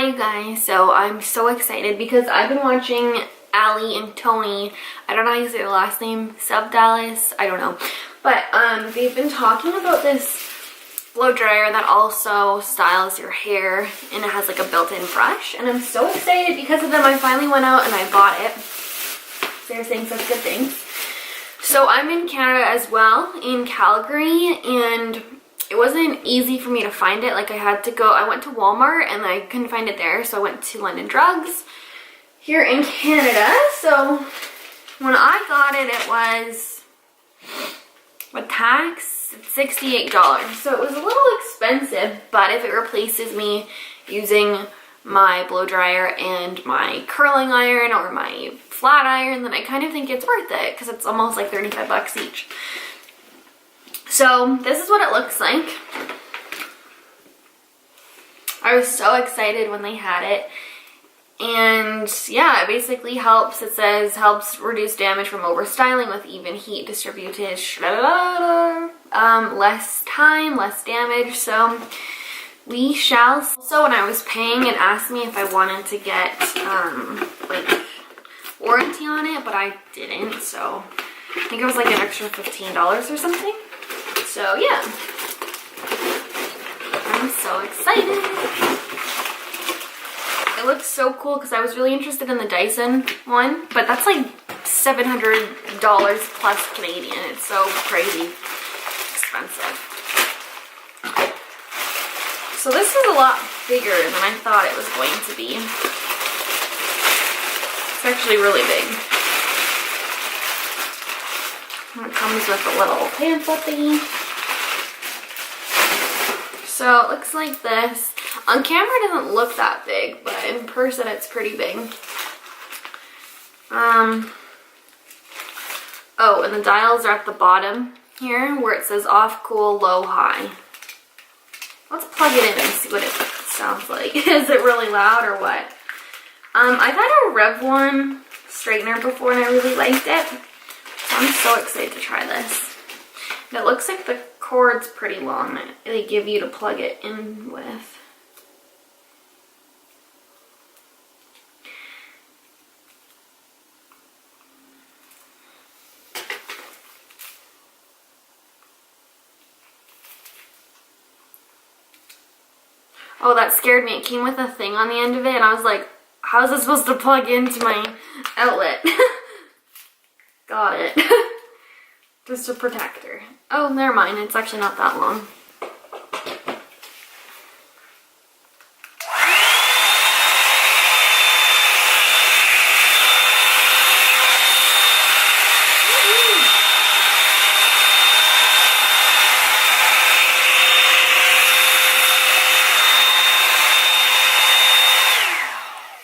Hi you guys, so I'm so excited because I've been watching Allie and Tony, I don't know how you say their last name, Subdalis, I don't know, but they've been talking about this blow dryer that also styles your hair and it has like a built-in brush, and I'm so excited because of them. I finally went out and I bought it. They're saying such good things. So I'm in Canada as well, in Calgary, and it wasn't easy for me to find it. Like I went to Walmart and I couldn't find it there, so I went to London Drugs here in Canada. So when I got it, it was, with tax, $68. So it was a little expensive, but if it replaces me using my blow dryer and my curling iron or my flat iron, then I kind of think it's worth it because it's almost like 35 bucks each. So this is what it looks like. I was so excited when they had it. And yeah, it basically helps. It says helps reduce damage from overstyling with even heat distributed. Less time, less damage. So we shall. So when I was paying, it asked me if I wanted to get like warranty on it, but I didn't. So I think it was like an extra $15 or something. So yeah, I'm so excited. It looks so cool because I was really interested in the Dyson one, but that's like $700 plus Canadian. It's so crazy expensive. So this is a lot bigger than I thought it was going to be. It's actually really big. And it comes with a little pamphlet thingy. So it looks like this. On camera it doesn't look that big, but in person it's pretty big. Oh, and the dials are at the bottom here where it says off, cool, low, high. Let's plug it in and see what it sounds like. Is it really loud or what? I've had a Revlon straightener before and I really liked it. So I'm so excited to try this. And it looks like the cord's pretty long that they give you to plug it in with. Oh, that scared me. It came with a thing on the end of it and I was like, how is this supposed to plug into my outlet? Got it. Just a protector. Oh, never mind. It's actually not that long.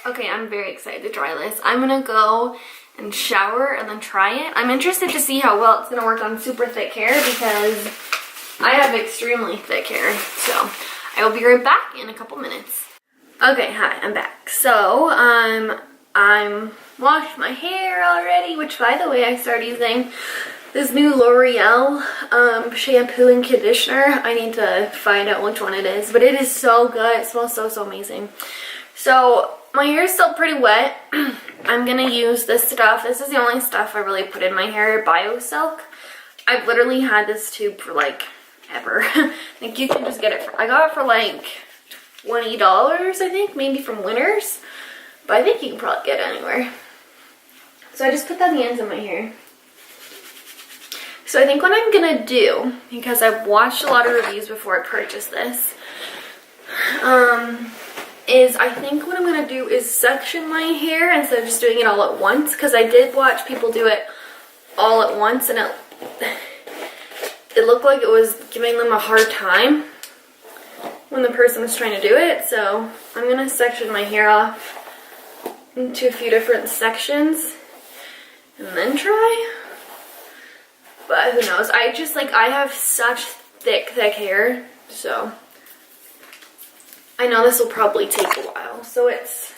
Okay, I'm very excited to try this. I'm gonna go and shower and then try it. I'm interested to see how well it's gonna work on super thick hair because I have extremely thick hair. So I will be right back in a couple minutes. Okay, hi, I'm back. So I'm washed my hair already, which by the way, I started using this new L'Oreal shampoo and conditioner. I need to find out which one it is, but it is so good. It smells so amazing. So my hair is still pretty wet. I'm gonna use this stuff. This is the only stuff I really put in my hair, BioSilk. I've literally had this tube for like ever. I think you can just get it for, I got it for like $20, I think, maybe from Winners. But I think you can probably get it anywhere. So I just put that on the ends of my hair. So I think what I'm gonna do, because I've watched a lot of reviews before I purchased this, is I think what I'm going to do is section my hair instead of just doing it all at once, because I did watch people do it all at once and it looked like it was giving them a hard time when the person was trying to do it. So I'm going to section my hair off into a few different sections and then try. But who knows? I have such thick hair, so I know this will probably take a while. So it's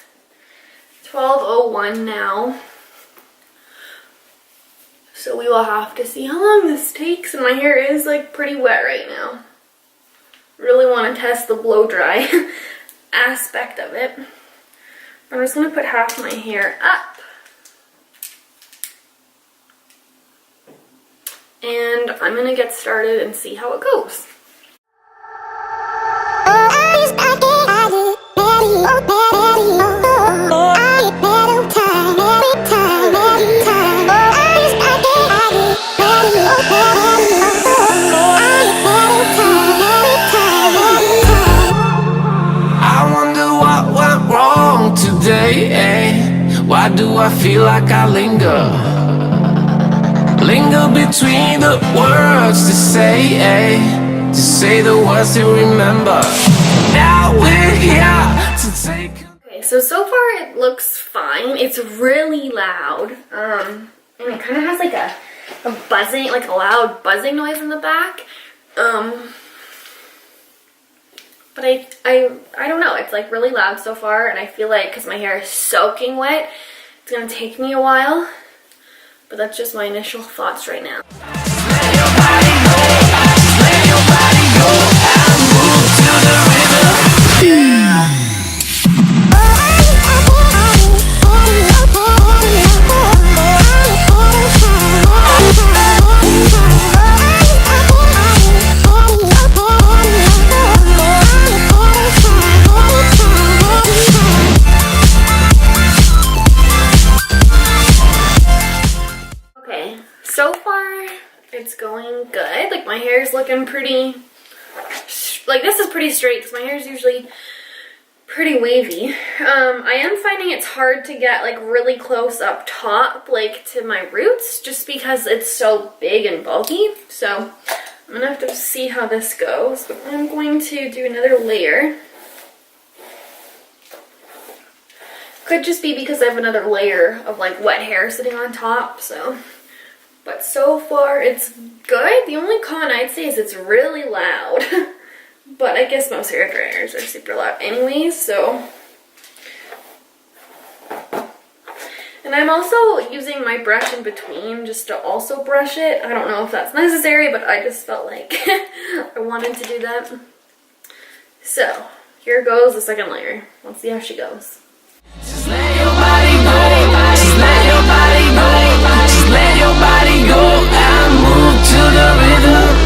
12:01 now. So we will have to see how long this takes. And my hair is like pretty wet right now. Really want to test the blow dry. aspect of it. I'm just going to put half my hair up. And I'm going to get started and see how it goes. Why do I feel like I linger between the words to say the words to remember. Now we're here to take. Okay, so far it looks fine. It's really loud, and it kind of has like a buzzing, like a loud buzzing noise in the back. But I don't know, it's like really loud so far, and I feel like because my hair is soaking wet, it's gonna take me a while, but that's just my initial thoughts right now. Let your body go, let your body go, and move to the rhythm. So far, it's going good. Like, my hair is looking pretty, like, this is pretty straight because my hair is usually pretty wavy. I am finding it's hard to get, like, really close up top, like, to my roots, just because it's so big and bulky. So, I'm gonna have to see how this goes. But I'm going to do another layer. Could just be because I have another layer of, like, wet hair sitting on top, so... But so far, it's good. The only con I'd say is it's really loud. But I guess most hair dryers are super loud anyways, so. And I'm also using my brush in between just to also brush it. I don't know if that's necessary, but I just felt like I wanted to do that. So, here goes the second layer. Let's see how she goes. Just let your body go, just let your body go. Let your body go and move to the rhythm.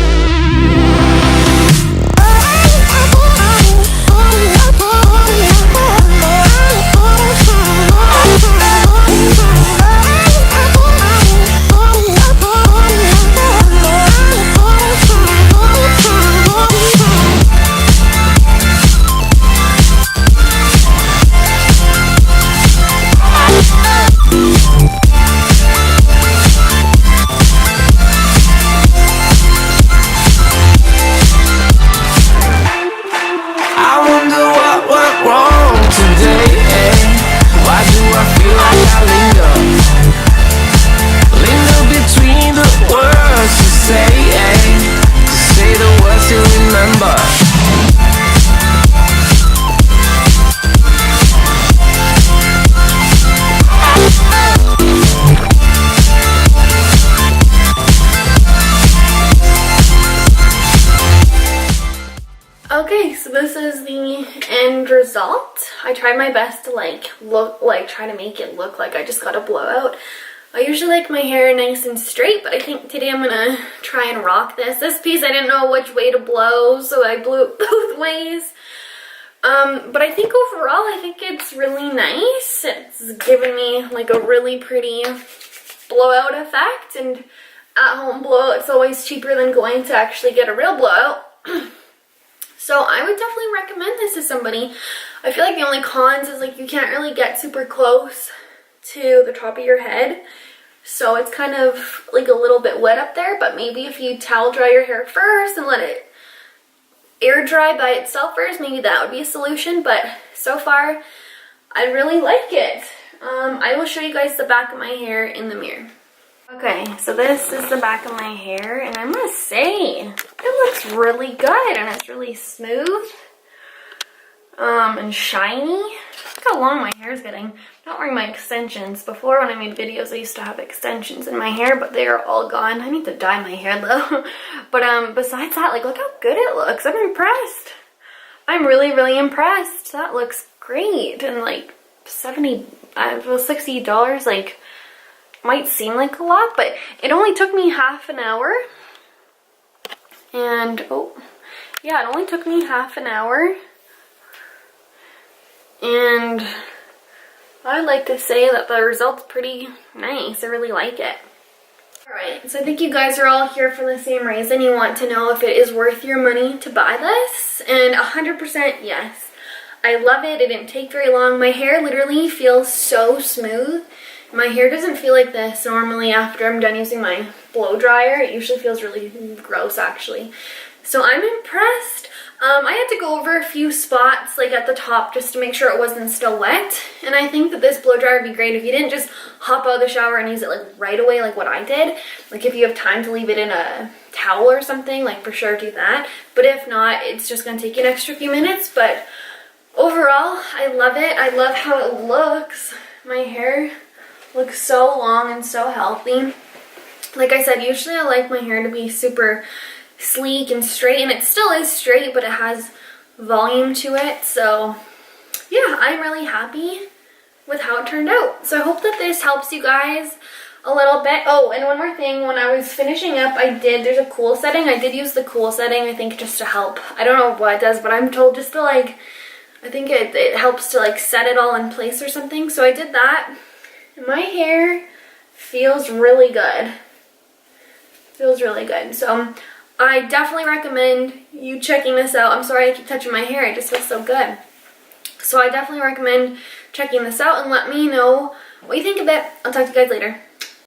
Okay, so this is the end result. I tried my best to try to make it look like I just got a blowout. I usually like my hair nice and straight, but I think today I'm gonna try and rock this. This piece I didn't know which way to blow, so I blew it both ways. But I think overall I think it's really nice. It's giving me like a really pretty blowout effect, and at home blowout's always cheaper than going to actually get a real blowout. So I would definitely recommend this to somebody. I feel like the only cons is like you can't really get super close to the top of your head. So it's kind of like a little bit wet up there, but maybe if you towel dry your hair first and let it air dry by itself first, maybe that would be a solution. But so far, I really like it. I will show you guys the back of my hair in the mirror. Okay, so this is the back of my hair, and I must say, it looks really good, and it's really smooth, and shiny. Look how long my hair is getting. I'm not wearing my extensions. Before, when I made videos, I used to have extensions in my hair, but they are all gone. I need to dye my hair, though. But, besides that, like, look how good it looks. I'm impressed. I'm really, really impressed. That looks great. And like $60, like, might seem like a lot, but it only took me half an hour. And, oh, yeah, it only took me half an hour. And I'd like to say that the result's pretty nice. I really like it. Alright, so I think you guys are all here for the same reason. You want to know if it is worth your money to buy this. And 100% yes. I love it. It didn't take very long. My hair literally feels so smooth. My hair doesn't feel like this normally after I'm done using my blow dryer. It usually feels really gross actually. So I'm impressed. I had to go over a few spots like at the top just to make sure it wasn't still wet. And I think that this blow dryer would be great if you didn't just hop out of the shower and use it like right away like what I did. Like if you have time to leave it in a towel or something, like for sure do that. But if not, it's just going to take you an extra few minutes. But overall, I love it. I love how it looks. My hair looks so long and so healthy. Like I said, usually I like my hair to be super sleek and straight, and it still is straight, but it has volume to it. So yeah, I'm really happy with how it turned out. So I hope that this helps you guys a little bit. Oh, and one more thing, when I was finishing up, there's a cool setting. I did use the cool setting, I think, just to help. I don't know what it does, but I'm told just to like, I think it helps to like set it all in place or something. So I did that. And my hair feels really good. Feels really good. So I definitely recommend you checking this out. I'm sorry I keep touching my hair. It just feels so good. So I definitely recommend checking this out and let me know what you think of it. I'll talk to you guys later.